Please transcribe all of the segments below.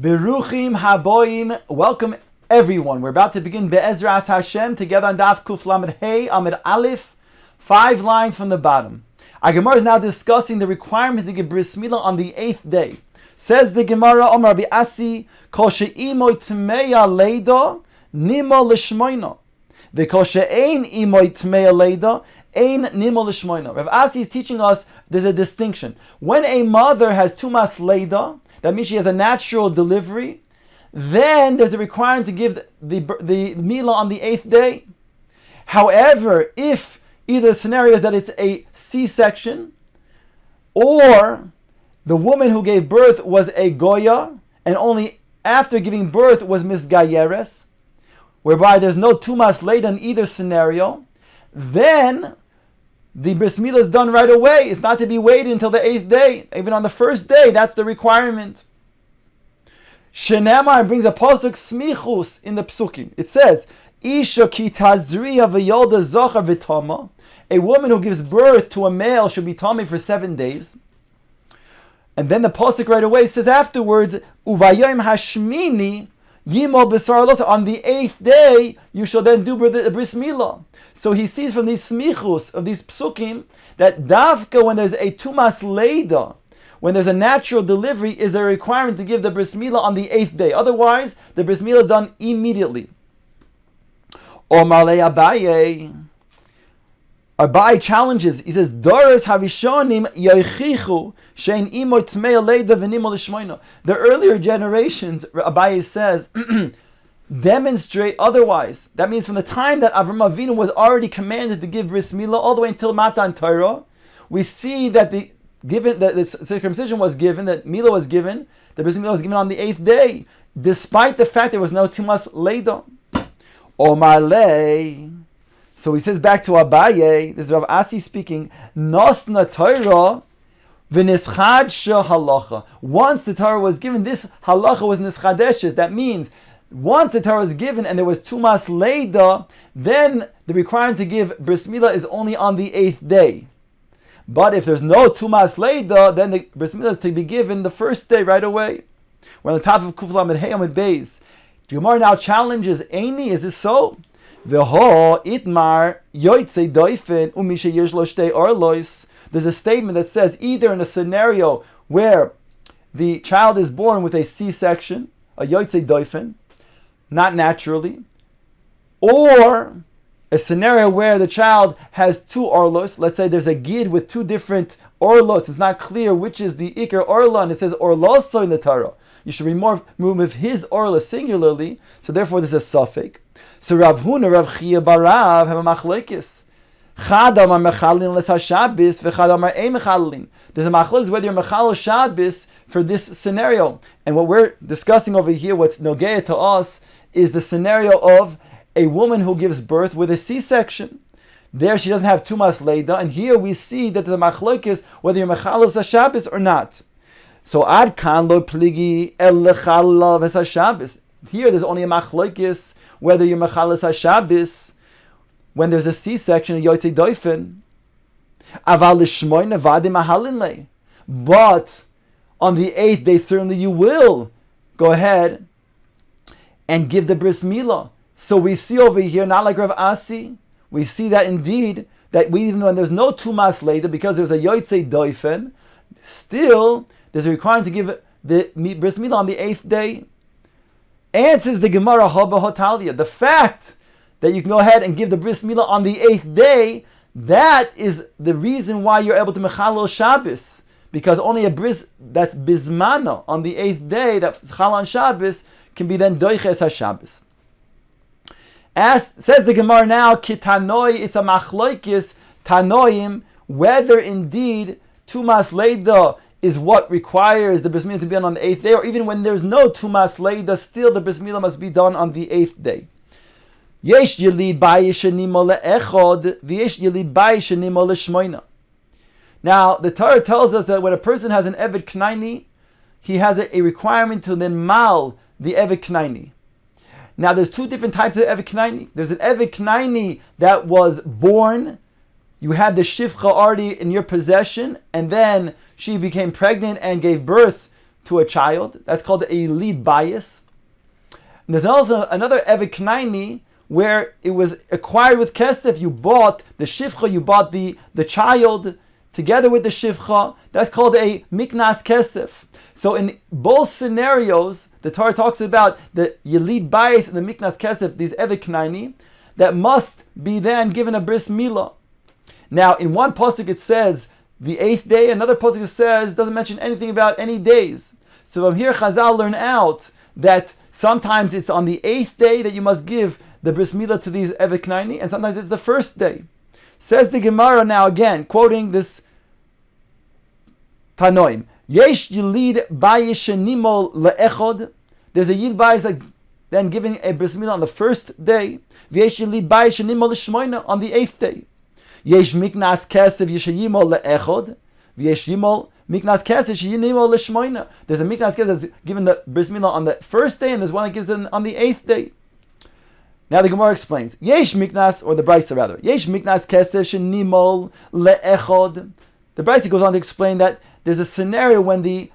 Beruchim haboim, welcome everyone. We're about to begin Be'ezras Hashem together on Daf Kuf Lamed Hey Amud Aleph, 5 lines from the bottom. Our Gemara is now discussing the requirement to give bris milah on the 8th day. Says the Gemara, Omar Rabbi Asi, Kol she'imoy tmeya leida, nimo l'shmoina. V'kol she'ein imoy tmeya leida, ein nimo l'shmoina. Rav Asi is teaching us there's a distinction. When a mother has tumas leida, that means she has a natural delivery, then there's a requirement to give the milah on the 8th day. However, if either the scenario is that it's a C-section, or the woman who gave birth was a goya, and only after giving birth was misgayeres, whereby there's no tumas leida in either scenario, then the bris milah is done right away. It's not to be waited until the 8th day. Even on the first day, that's the requirement. Shenemar brings a pasuk smichus in the psukim. It says, Isha ki tazriya v'yolda zochar v'tama. A woman who gives birth to a male should be tummy for 7 days. And then the pasuk right away says afterwards, Uvayim hashmini yimo b'sar los. On the 8th day, you shall then do the bris milah. So he sees from these smichus of these psukim that davka when there's a tumas leida, when there's a natural delivery, is a requirement to give the bris milah on the 8th day. Otherwise, the bris milah is done immediately. Omar le Abaye. Abaye challenges. He says, Doros havishonim yoichichu shein imo tmei leida v'nimo l'shmoina. The earlier generations, Abaye says, demonstrate otherwise. That means from the time that Avram Avinu was already commanded to give bris milah all the way until Matan Torah, we see that the circumcision was given, that milah was given, the bris milah was given on the 8th day, despite the fact there was no tumas leida. Omar le. So he says back to Abaye, this is Rav Asi speaking, Nosna Torah v'nischadsha halacha. Once the Torah was given, this halacha was nischadeshes. That means once the Torah was given and there was tumas leida, then the requirement to give bris milah is only on the 8th day. But if there's no tumas leida, then the bris milah is to be given the first day right away. We're on the top of Kuf Lamed Hey Amud Beis. The Gemara now challenges, Eini, is this so? V'ho itmar yoytze doifen umishe yesh lo shtei orlois. There's a statement that says either in a scenario where the child is born with a C-section, a yoytze doifen, not naturally, or a scenario where the child has 2 orlos. Let's say there's a gid with 2 different orlos. It's not clear which is the ikar orla, and it says orloso in the Torah. You should remove his orla singularly, so therefore this is a suffix. So Rav Huna, Rav Chia Barav have a machlokes. Chad amar mechalin les haShabbos, v'chad amar ein mechalin. There's a machlokes whether you're mechal Shabbos for this scenario. And what we're discussing over here, what's nogea to us, is the scenario of a woman who gives birth with a C-section. There she doesn't have tumas leida, and here we see that the machlokes whether you're mechal Shabbos or not. So ad kan lo pligi el lechalal v'haShabbos. Here there's only a machlokes whether you're mechalas haShabbos when there's a C-section, a yotzei doifen. Aval l'shmoy nevadi mahalin le. But on the 8th day, certainly you will go ahead and give the bris milah. So we see over here, not like Rav Asi, we see that indeed, that even when there's no tumas leida, because there's a yotzei doifen, still there's a requirement to give the bris milah on the 8th day. Answers the Gemara Haba Hotalia. The fact that you can go ahead and give the bris milah on the 8th day, that is the reason why you're able to mechalel Shabbos, because only a bris that's bismana on the 8th day, that's chal on Shabbos, can be then doiches haShabbos. As says the Gemara now, kitanoi, it's a machloikis tanoim, whether indeed tumas leida is what requires the bris milah to be done on the 8th day, or even when there's no tumas leida, still the bris milah must be done on the 8th day. Yesh yilid bayish shenimo le'echod, v'yesh yilid bayish shenimo le'shmoina. Now, the Torah tells us that when a person has an eved knaini, he has a requirement to then mal the eved knaini. Now, there's 2 different types of eved knaini. There's an eved knaini that was born, you had the shifcha already in your possession, and then she became pregnant and gave birth to a child. That's called a lead bias. And there's also another Evet Knaini where it was acquired with kesef. You bought the shifcha, you bought the child together with the shifcha. That's called a miknas kesef. So in both scenarios, the Torah talks about the yelid bias and the miknas kesef, these Evet Knaini, that must be then given a bris milah. Now, in one pasuk it says the 8th day, another pasuk says doesn't mention anything about any days. So from here, Chazal learn out that sometimes it's on the 8th day that you must give the bris milah to these Evet Knaini, and sometimes it's the first day. Says the Gemara now again, quoting this Tanoim. Yesh yilid bayis shenimol le'echod. There's a yid bayis like then giving a bris milah on the first day. V'yesh yilid bayis shenimol l'shmoina on the 8th day. Yesh miknas kesef yishayimol le'echod. V'yesh yimol miknas kesef yishayimol l'shmoina. There's a miknas kesef that's given the bris milah on the first day, and there's one that gives it on the 8th day. Now the Gemara explains. Yesh miknas, or the Brisa rather. Yesh miknas kesef shenimol le'echod. The Brisa goes on to explain that there's a scenario when the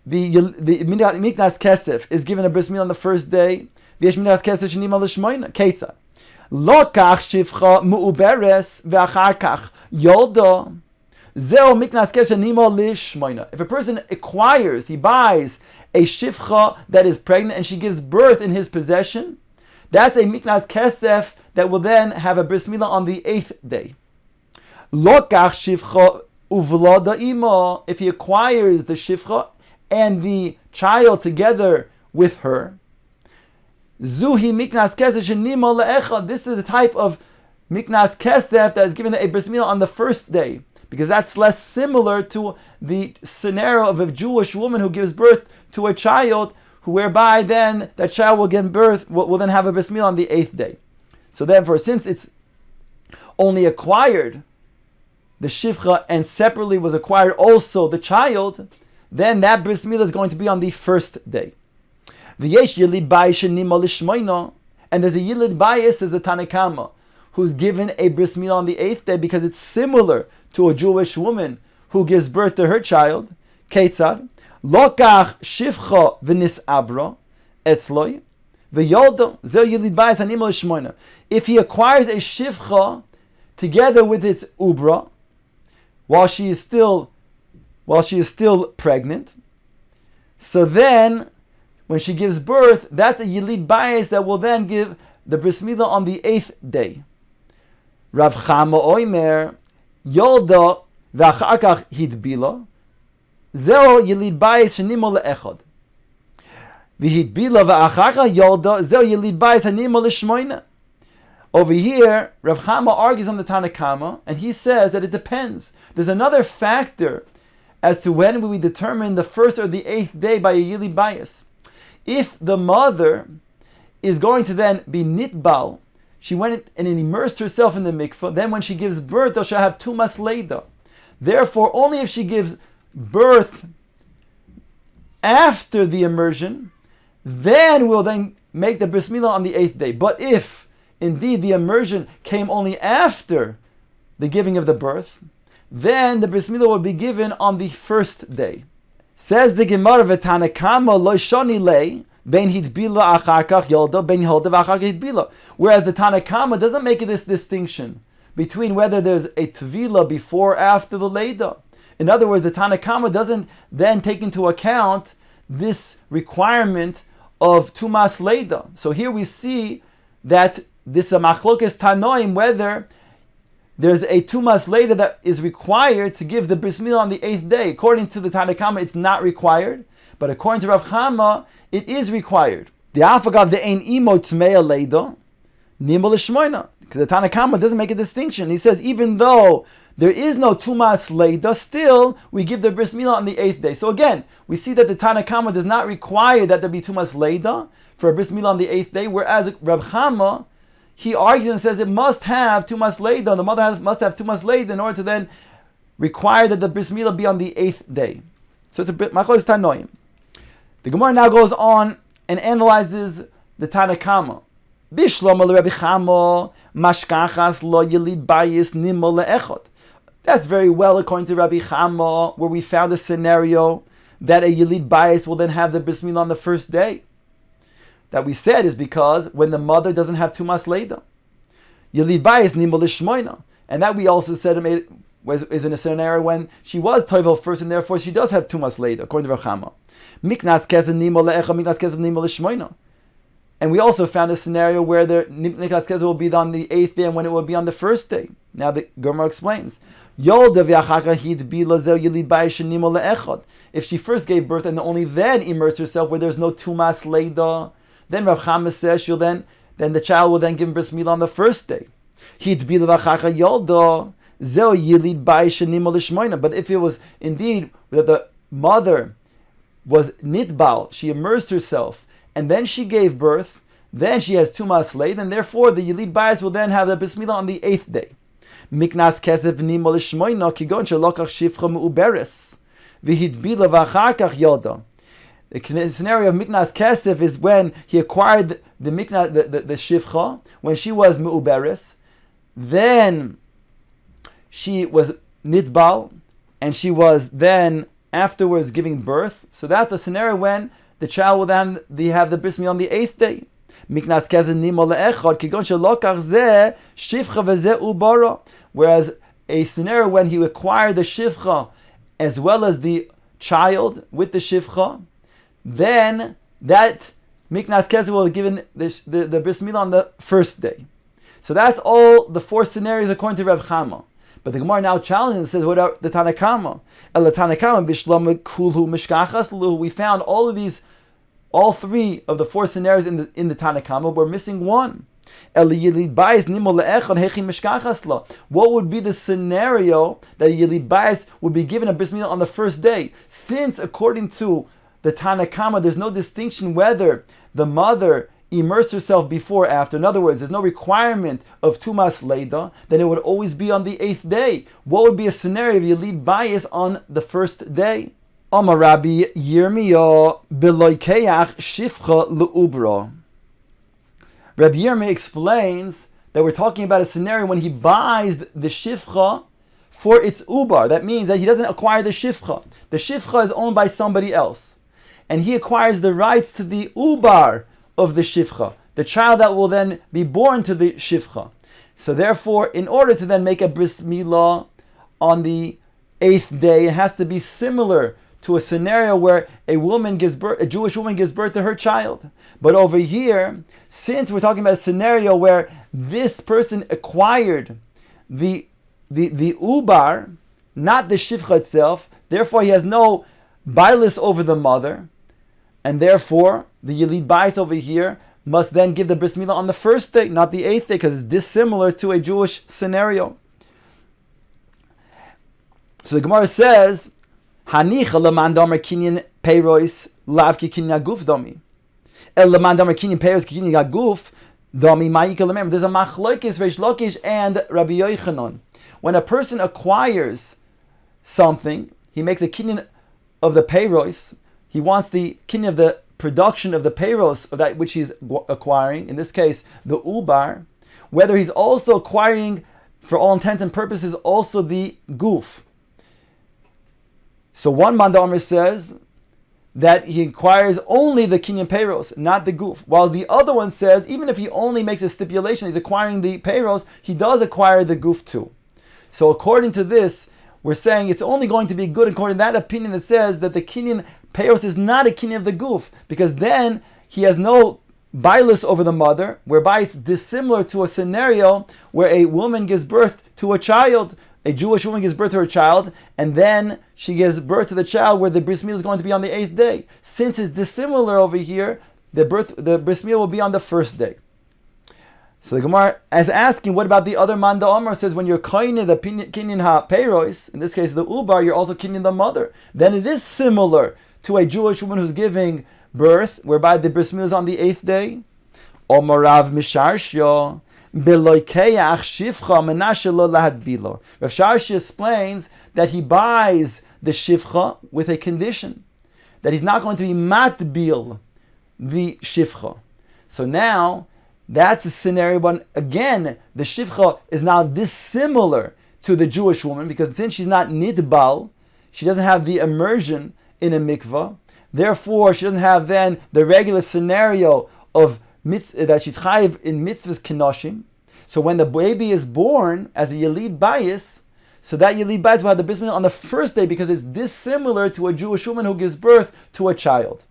miknas kesef is given a bris milah on the first day. V'yesh miknas kesef shenimol l'shmoina. Ketzah. Lo kach shifcha mu'uberes ve'achar kach yolda zeo miknas kesef shenimol l'shmoina. If a person acquires, he buys a shifcha that is pregnant and she gives birth in his possession, that's a miknas kesef that will then have a bris milah on the 8th day. Lokach shifcha uvlada ima. If he acquires the shifcha and the child together with her, zuhi miknas kesef shenima le'echad. This is the type of miknas kesef that is given a bris milah on the first day, because that's less similar to the scenario of a Jewish woman who gives birth to a child, whereby then that child will give birth, will then have a bris milah on the 8th day. So therefore, since it's only acquired the shifcha and separately was acquired also the child, then that bris milah is going to be on the first day. V'yesh yilid bayis shenima l'shmoina, and there's a yilid bayis as a Tanakama who's given a bris milah on the 8th day because it's similar to a Jewish woman who gives birth to her child. Ketzad lokach shifcha v'nis abra etzloi v'yoldo zeh yilid bayis hanima l'shmoina. If he acquires a shifcha together with its ubra while she is still pregnant, so then when she gives birth, that's a yilid bayis that will then give the bris milah on the 8th day. Rav Chama Oimer yolda v'achar kach hidbila zeo yilid bayis shenimo le'echad v'hidbila v'achar kach yolda zeo yilid bayis hanimo l'shmoina. Over here, Rav Chama argues on the Tanakama, and he says that it depends. There's another factor as to when we determine the first or the 8th day by a yilid bayis. If the mother is going to then be nitbal, she went and immersed herself in the mikveh, then when she gives birth, she'll have tumas leida. Therefore, only if she gives birth after the immersion, then we'll then make the bris milah on the 8th day. But if indeed the immersion came only after the giving of the birth, then the bris milah will be given on the first day. Says the Gemara v'Tanakama lo shani lei ben hidbila achar kach yolda ben yolda v'achar kach hidbila. Whereas the Tanakama doesn't make this distinction between whether there's a tvila before or after the leida. In other words, the Tanakama doesn't then take into account this requirement of tumas leida. So here we see that this machlokes tanoim, whether there's a tumas leida that is required to give the bris milah on the 8th day. According to the Tanakama, it's not required, but according to Rav Chama, it is required. The afagav the ein imo tmeya leida nimol l'shmoina. Because the Tanakama doesn't make a distinction. He says even though there is no tumas leida, still we give the bris milah on the 8th day. So again, we see that the Tanakama does not require that there be tumas leida for a bris milah on the 8th day, whereas Rav Chama, he argues and says it must have tumas leida. The mother must have tumas leida in order to then require that the bris milah be on the 8th day. So it's a bit machlokes tanoim. The Gemara now goes on and analyzes the Tanakama. Bishlomo Rabbi Chama mashkachas lo yilid bayis nimo le'echad. That's very well according to Rabbi Chama, where we found a scenario that a Yelid Bayis will then have the Bris Milah on the first day? That we said is because when the mother doesn't have Tumas Leida. Yelid Bayis Nimol Lishmoina. And that we also said is in a scenario when she was Toivel first and therefore she does have Tumas Leida, according to Rav Chama. Miknas Kesed Nimol Le'echa, Miknas Kesed Nimol Lishmoina. And we also found a scenario where the Miknas Kesed will be on the 8th day and when it will be on the first day. Now the Gemara explains. If she first gave birth and only then immersed herself where there's no Tumas Leida, then Rav Chama says then the child will then give bris milah on the first day. But if it was indeed that the mother was nitbal, she immersed herself, and then she gave birth, then she has Tumas Leida, and therefore the Yelid Bayis will then have the bris milah on the 8th day. Miknas kesef nimol lishmoina kigon shelokach shifcha meuberes v'hidbila v'achar kach yoda. The scenario of Miknas kesef is when he acquired the miknas, the shifcha, when she was meuberes, then she was nitbal, and she was then afterwards giving birth. So that's a scenario when the child will then have the bris milah on the 8th day. Miknas kesef nimol le'echad kigon shelokach zeh shifcha v'zeh ubara. Whereas a scenario when he acquired the shivcha as well as the child with the shivcha, then that miknas kesef will be given the bris milah on the first day. So that's all the 4 scenarios according to Rav Chama. But the Gemara now challenges and says, what about the Tanakama? We found all 3 of the 4 scenarios in the Tanakama. We're missing one. What would be the scenario that a Yelid Bayis would be given a bris milah on the first day? Since according to the Tanakama, there's no distinction whether the mother immersed herself before or after. In other words, there's no requirement of Tumas Leida, then it would always be on the 8th day. What would be a scenario of Yelid Bayis on the first day? Amar Rabbi Yirmiyah beloikeach shifcha leubra. Rabbi Yirmiyah explains that we're talking about a scenario when he buys the shifcha for its ubar. That means that he doesn't acquire the shifcha. The shifcha is owned by somebody else. And he acquires the rights to the ubar of the shifcha, the child that will then be born to the shifcha. So therefore, in order to then make a bris milah on the 8th day, it has to be similar to a scenario where a Jewish woman gives birth to her child. But over here, since we're talking about a scenario where this person acquired the ubar, not the shifcha itself, therefore he has no bailis over the mother, and therefore the Yelid Bayis over here must then give the bris milah on the first day, not the 8th day, because it's dissimilar to a Jewish scenario. So the Gemara says, Hanicha leman damer kinyan peiros lav ki kinyan guf dami. El leman damer kinyan peiros ki kinyan guf dami ma'ika lemem. There's a machlokes Reish Lakish and Rabbi Yochanan. When a person acquires something, he makes a kinyan of the peiros. He wants the kinyan of the production of the peiros of that which he's acquiring. In this case, the ubar. Whether he's also acquiring, for all intents and purposes, also the guf. So one Mandamer says that he acquires only the kinyan peiros, not the guf. While the other one says, even if he only makes a stipulation, he's acquiring the peiros, he does acquire the guf too. So according to this, we're saying it's only going to be good according to that opinion that says that the kinyan peiros is not a kinyan of the guf, because then he has no bailis over the mother, whereby it's dissimilar to a scenario where a woman gives birth to a child. A Jewish woman gives birth to her child, and then she gives birth to the child where the bris milah is going to be on the 8th day. Since it's dissimilar over here, the bris milah will be on the first day. So the Gemara is asking, what about the other Manda Omar says when you're koine the kinyan ha-peiros, in this case the ubar, you're also kinyan the mother. Then it is similar to a Jewish woman who's giving birth, whereby the bris milah is on the 8th day. Omar Rav Misharshya. Rav Sharshi explains that he buys the shivcha with a condition, that he's not going to be matbil the shivcha. So now, that's a scenario when, again, the shivcha is now dissimilar to the Jewish woman, because since she's not nidbal, she doesn't have the immersion in a mikvah. Therefore, she doesn't have then the regular scenario of that she's chayiv in mitzvahs kenoshim. So when the baby is born as a yelid bayis, so that yelid bayis will have the bris milah on the first day because it's dissimilar to a Jewish woman who gives birth to a child.